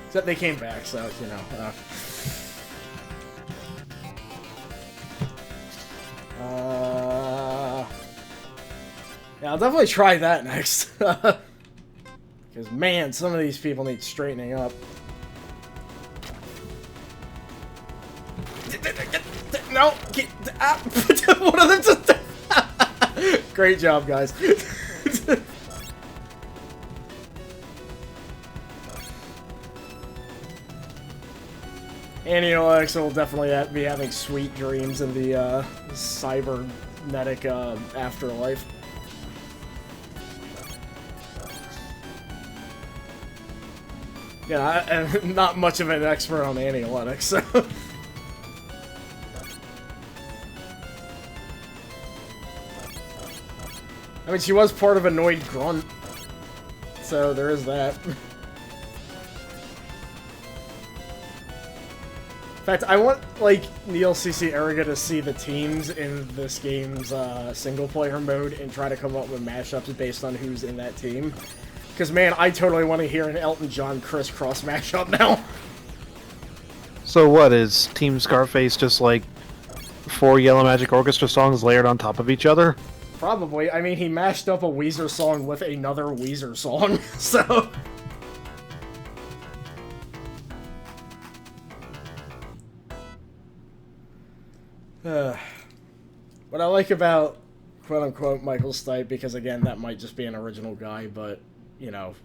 Except they came back, so, you know. Yeah, I'll definitely try that next. Because, man, some of these people need straightening up. No! One of them just... Great job, guys. And, you know, Alexa will definitely be having sweet dreams in the cybernetic afterlife. Yeah, I'm not much of an expert on analytics, so... I mean, she was part of Annoyed Grunt, so there is that. In fact, I want, like, Neil CC Eriga to see the teams in this game's single-player mode and try to come up with mashups based on who's in that team. Because, man, I totally want to hear an Elton John crisscross mashup now. So what, is Team Scarface just, like, 4 Yellow Magic Orchestra songs layered on top of each other? Probably. I mean, he mashed up a Weezer song with another Weezer song, so... What I like about quote-unquote Michael Stipe, because again, that might just be an original guy, but, you know,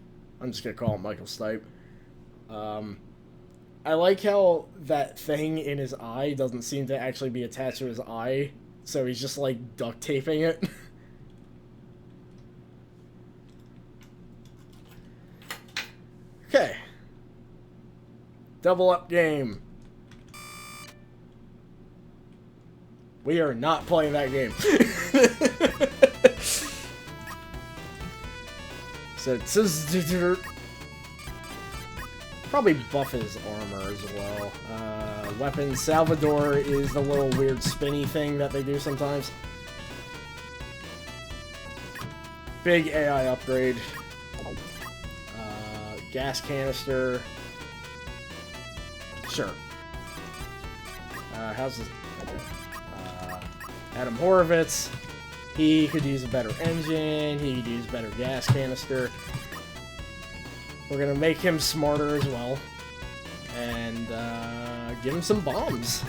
I'm just gonna call him Michael Stipe. I like how that thing in his eye doesn't seem to actually be attached to his eye, so he's just, like, duct taping it. Okay. Double up game. We are not playing that game. So, probably buff his armor as well. Weapon Salvador is the little weird spinny thing that they do sometimes. Big AI upgrade. Gas canister. Sure. How's this? Adam Horovitz. He could use a better engine. He could use better gas canister. We're gonna make him smarter as well. And give him some bombs.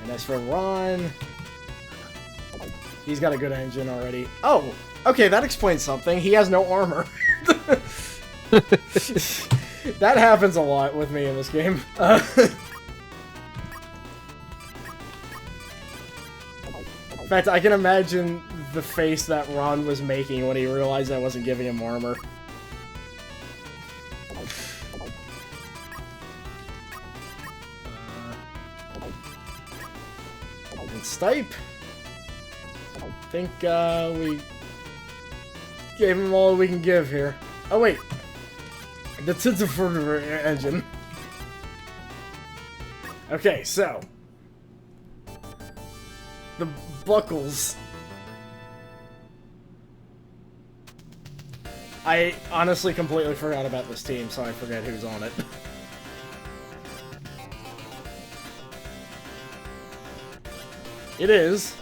And as for Ron, he's got a good engine already. Oh, okay, that explains something. He has no armor. That happens a lot with me in this game. In fact, I can imagine the face that Ron was making when he realized I wasn't giving him armor. And Stipe. I think we gave him all we can give here. Oh wait, the Titzeford engine. Okay, so the buckles. I honestly completely forgot about this team, so I forget who's on it. It is.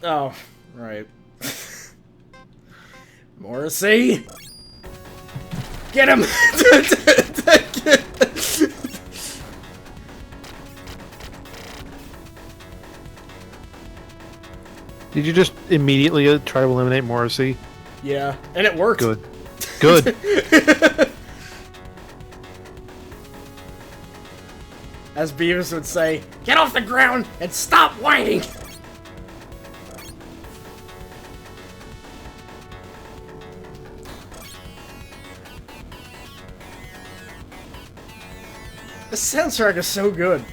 Oh, right. Morrissey! Get him! Did you just immediately try to eliminate Morrissey? Yeah, and it worked. Good. Good. As Beavis would say, get off the ground and stop whining! The soundtrack is so good.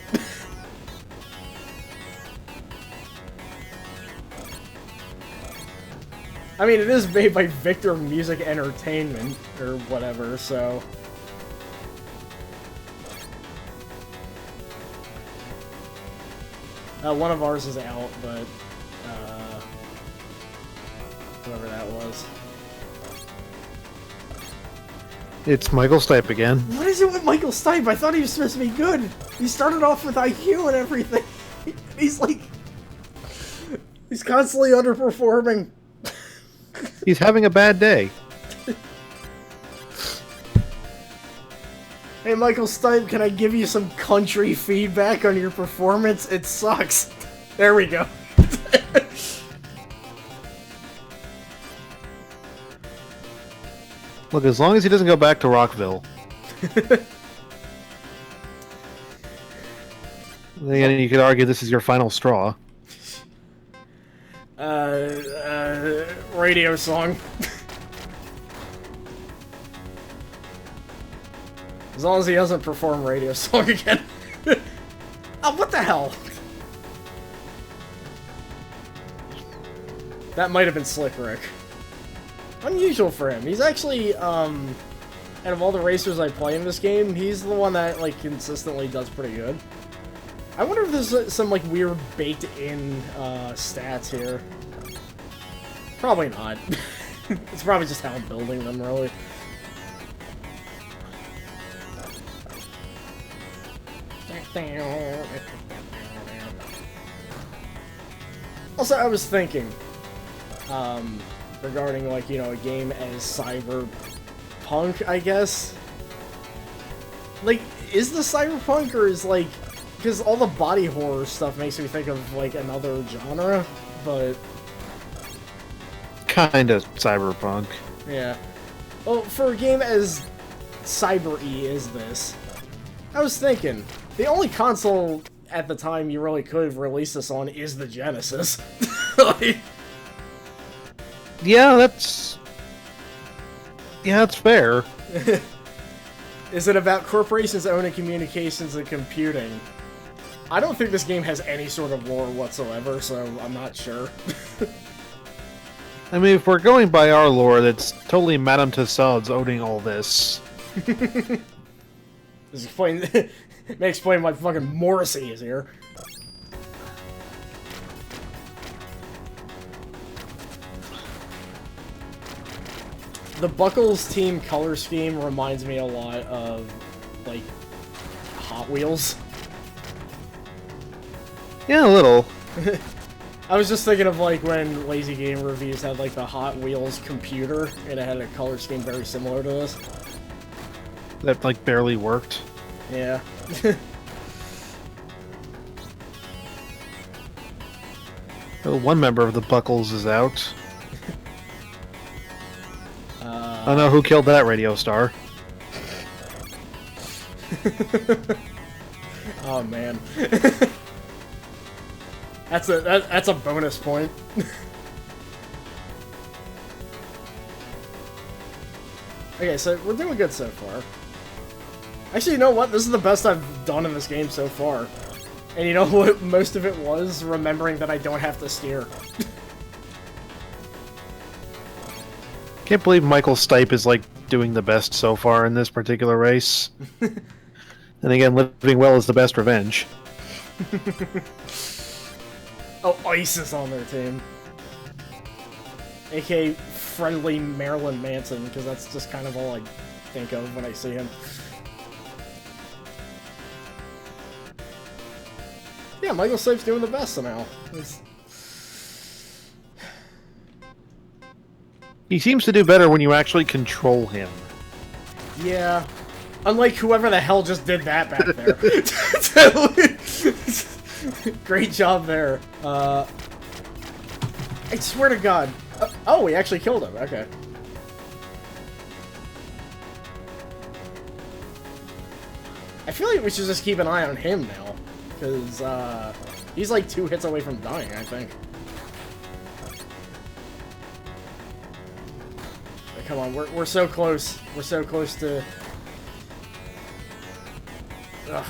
I mean, it is made by Victor Music Entertainment, or whatever, so... one of ours is out, but... whoever that was. It's Michael Stipe again. What is it with Michael Stipe? I thought he was supposed to be good. He started off with IQ and everything. He's like... He's constantly underperforming. He's having a bad day. Hey, Michael Stipe, can I give you some country feedback on your performance? It sucks. There we go. Look, as long as he doesn't go back to Rockville. Then you could argue this is your final straw. Radio song. As long as he doesn't perform radio song again. Oh, what the hell? That might have been Slick Rick. Unusual for him. He's actually, out of all the racers I play in this game, he's the one that, like, consistently does pretty good. I wonder if there's some, like, weird baked-in, stats here. Probably not. It's probably just how I'm building them, really. Also, I was thinking, regarding, like, you know, a game as cyberpunk, I guess. Like, is the cyberpunk, or is, like, because all the body horror stuff makes me think of, like, another genre, but... Kinda cyberpunk. Yeah. Well, for a game as cyber-y as this, I was thinking, the only console at the time you really could release this on is the Genesis. Like, yeah, that's fair. is it about corporations owning communications and computing? I don't think this game has any sort of lore whatsoever, so I'm not sure. I mean, if we're going by our lore, that's totally Madame Tussauds owning all this. This may explain why fucking Morrissey is here. The Buckles team color scheme reminds me a lot of, like, Hot Wheels. Yeah, a little. I was just thinking of, like, when Lazy Game Reviews had, like, the Hot Wheels computer, and it had a color scheme very similar to this. That, like, barely worked. Yeah. Well, one member of the Buckles is out. I don't know who killed that radio star. Oh, man. That's a bonus point. Okay, so we're doing good so far. Actually, you know what? This is the best I've done in this game so far. And you know what most of it was? Remembering that I don't have to steer. Can't believe Michael Stipe is, like, doing the best so far in this particular race. And again, living well is the best revenge. Oh, Ice is on their team. AKA friendly Marilyn Manson, because that's just kind of all I think of when I see him. Yeah, Michael Stipe's doing the best somehow. He seems to do better when you actually control him. Yeah. Unlike whoever the hell just did that back there. Great job there. I swear to God. Oh, we actually killed him. Okay. I feel like we should just keep an eye on him now. Because, he's like 2 hits away from dying, I think. Come on, we're so close. We're so close to... Ugh.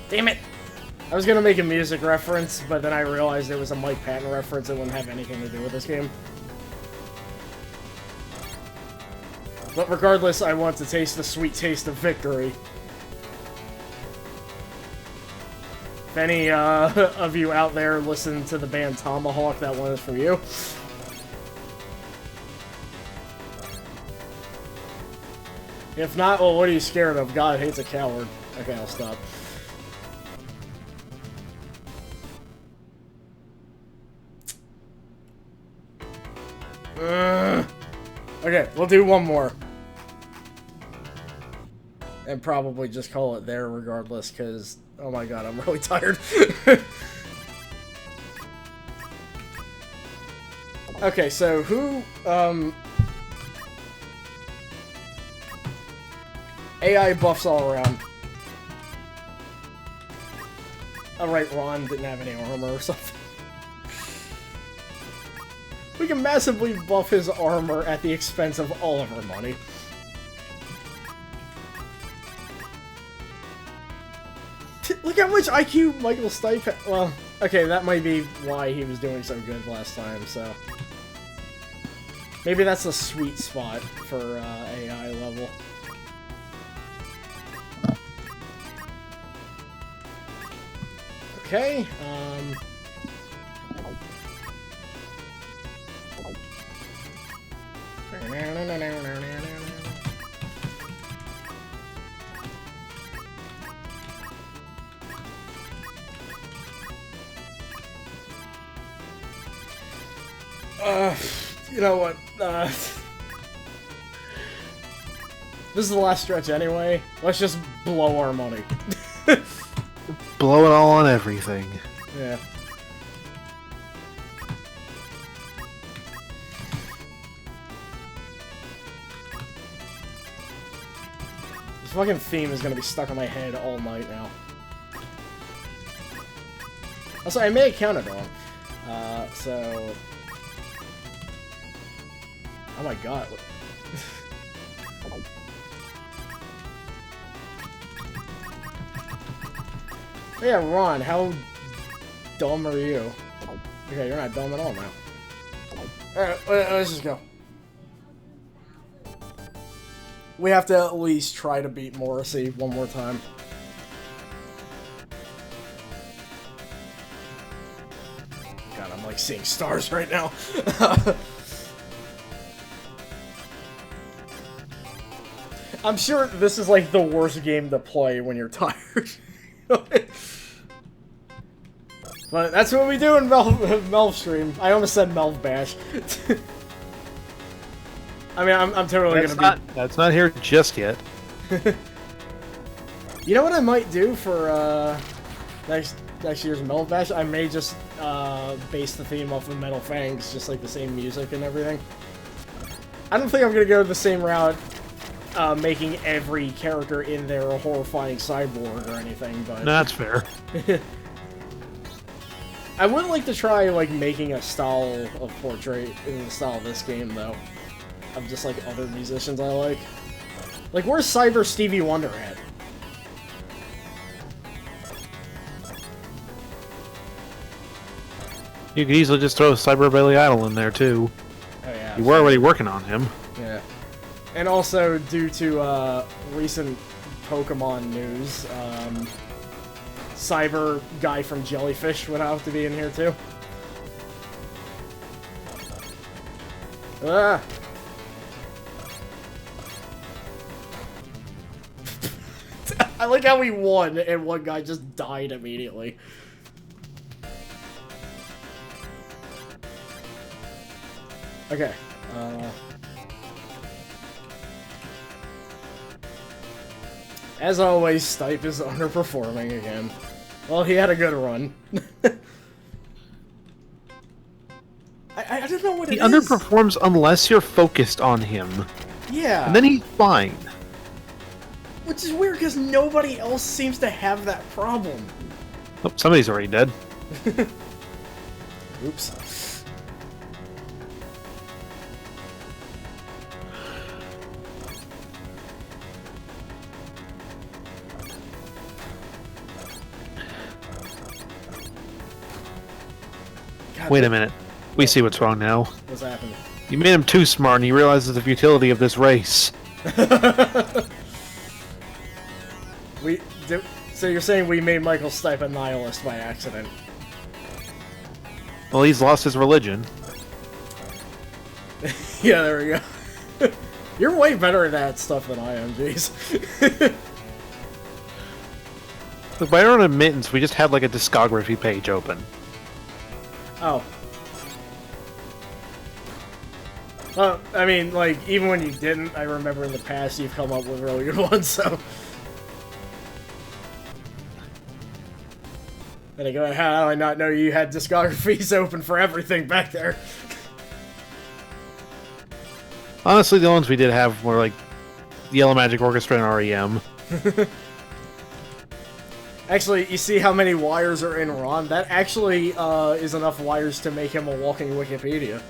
Damn it! I was gonna make a music reference, but then I realized it was a Mike Patton reference that wouldn't have anything to do with this game. But regardless, I want to taste the sweet taste of victory. If any of you out there listen to the band Tomahawk, that one is from you. If not, well, what are you scared of? God hates a coward. Okay, I'll stop. Okay, we'll do one more. And probably just call it there regardless, because, oh my god, I'm really tired. Okay, so who, AI buffs all around. Alright, Ron didn't have any armor or something. We can massively buff his armor at the expense of all of our money. Look how much IQ Michael Stipe had. Well, okay, that might be why he was doing so good last time, so... Maybe that's a sweet spot for AI level. Okay, You know what? This is the last stretch anyway. Let's just blow our money. Blow it all on everything. Yeah. This fucking theme is gonna be stuck in my head all night now. Also, I may have counted wrong. So... Oh my god. Yeah, Ron, how dumb are you? Okay, you're not dumb at all now. Alright, let's just go. We have to at least try to beat Morrissey one more time. God, I'm like seeing stars right now. I'm sure this is like the worst game to play when you're tired. But that's what we do in Melvstream. I almost said Melv Bash. I mean, I'm totally gonna be... That's not here just yet. You know what I might do for next year's Melv Bash? I may just base the theme off of Metal Fangs, just like the same music and everything. I don't think I'm gonna go the same route, making every character in there a horrifying cyborg or anything, but... No, that's fair. I would like to try, like, making a style of portrait in the style of this game, though. Of just, like, other musicians I like. Like, where's Cyber Stevie Wonder at? You could easily just throw Cyber Billy Idol in there, too. Oh, yeah. You were already working on him. Yeah. And also, due to, recent Pokemon news, Cyber guy from Jellyfish would have to be in here, too. Ah! I like how we won, and one guy just died immediately. Okay. As always, Stipe is underperforming again. Well, he had a good run. I don't know what it is. He underperforms unless you're focused on him. Yeah. And then he's fine. Which is weird, because nobody else seems to have that problem. Oh, somebody's already dead. Oops. God, Wait a minute. We see what's wrong now. What's happening? You made him too smart, and he realizes the futility of this race. So you're saying we made Michael Stipe a nihilist by accident? Well, he's lost his religion. Yeah, there we go. You're way better at that stuff than I am, jeez. Look, by our own admittance, we just had like a discography page open. Oh. Well, I mean, like, even when you didn't, I remember in the past you've come up with really good ones, so... And I go, how did I not know you had discographies open for everything back there? Honestly, the ones we did have were like Yellow Magic Orchestra and REM. Actually, you see how many wires are in Ron? That actually is enough wires to make him a walking Wikipedia.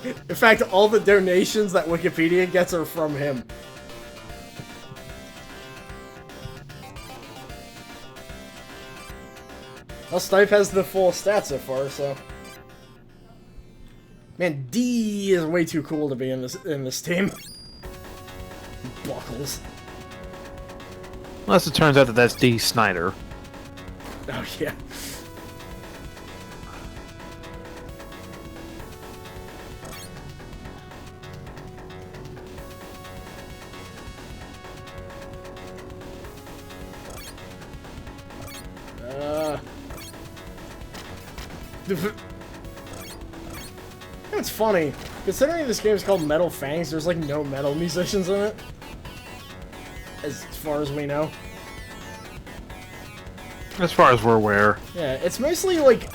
In fact, all the donations that Wikipedia gets are from him. Well, Stipe has the full stats so far, so... Man, D is way too cool to be in this team. Buckles. Unless it turns out that that's D. Snyder. Oh, yeah. It's funny, considering this game is called Metal Fangs, there's like no metal musicians in it. As far as we know. As far as we're aware. Yeah, it's mostly like...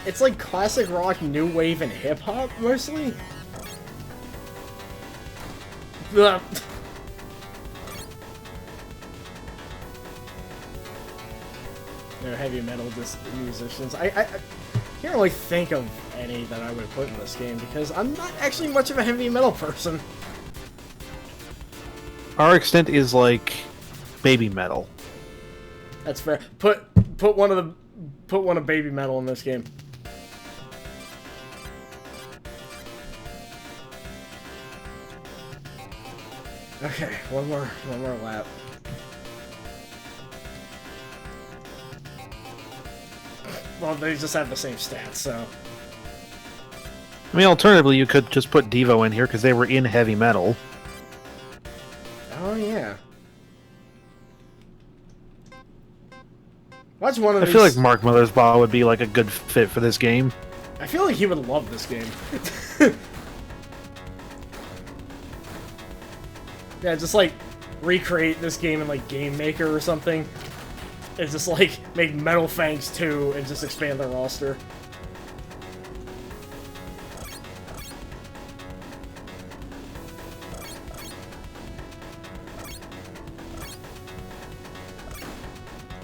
It's like classic rock, new wave, and hip-hop, mostly. Ugh. No heavy metal musicians. I can't really think of any that I would put in this game because I'm not actually much of a heavy metal person. Our extent is like baby metal. That's fair. Put one of baby metal in this game. Okay, one more lap. Well, they just have the same stats, so. I mean, alternatively, you could just put Devo in here because they were in heavy metal. Oh yeah. Watch one of these. I feel like Mark Mothersbaugh would be like a good fit for this game. I feel like he would love this game. Yeah, just like recreate this game in like Game Maker or something. And just like make Metal Fangs 2 and just expand the roster.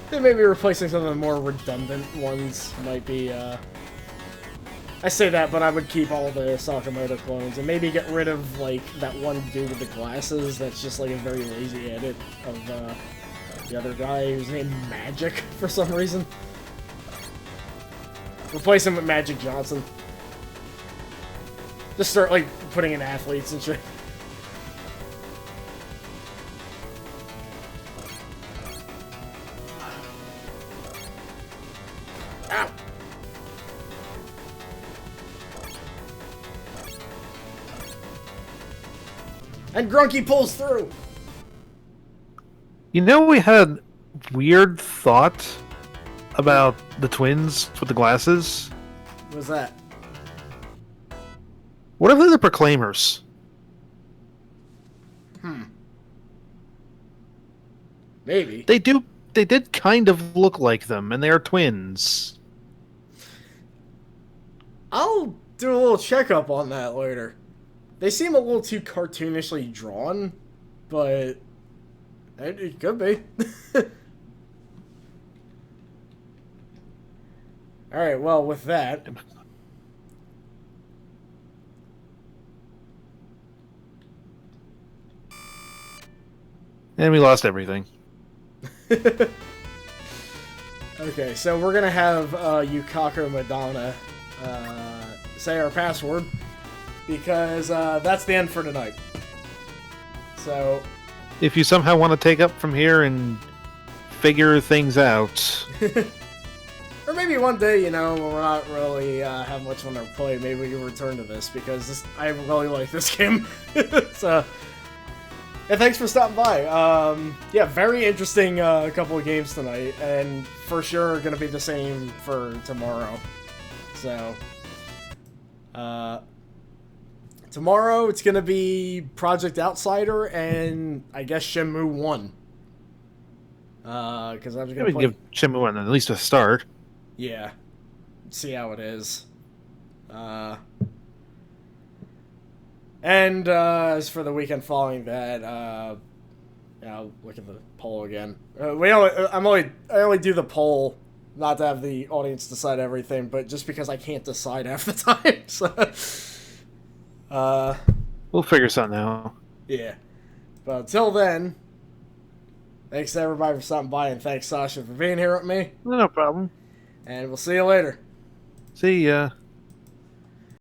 Then maybe replacing some of the more redundant ones might be, I say that, but I would keep all the Sakamoto clones and maybe get rid of, like, that one dude with the glasses that's just, like, a very lazy edit of, the other guy who's named Magic for some reason. Replace him with Magic Johnson. Just start, like, putting in athletes and shit. Ow! And Grunky pulls through! You know, we had a weird thought about the twins with the glasses. What was that? What if they're the Proclaimers? Maybe. They did kind of look like them, and they are twins. I'll do a little checkup on that later. They seem a little too cartoonishly drawn, but it could be. Alright, well, with that... And we lost everything. Okay, so we're gonna have Yukako Madonna say our password, because that's the end for tonight. So... If you somehow want to take up from here and figure things out... Or maybe one day, you know, when we're not really have much on our play, maybe we can return to this, because I really like this game. So... Yeah, thanks for stopping by. Yeah, very interesting couple of games tonight, and for sure gonna be the same for tomorrow. So, tomorrow it's gonna be Project Outsider and I guess Shenmue 1. Because I'm just gonna give Shenmue 1 at least a start. Yeah, see how it is. And as for the weekend following that, yeah, I'll look at the poll again. I only do the poll not to have the audience decide everything, but just because I can't decide half the time. So, we'll figure something out. Yeah. But until then, thanks to everybody for stopping by, and thanks Sasha for being here with me. No problem. And we'll see you later. See ya.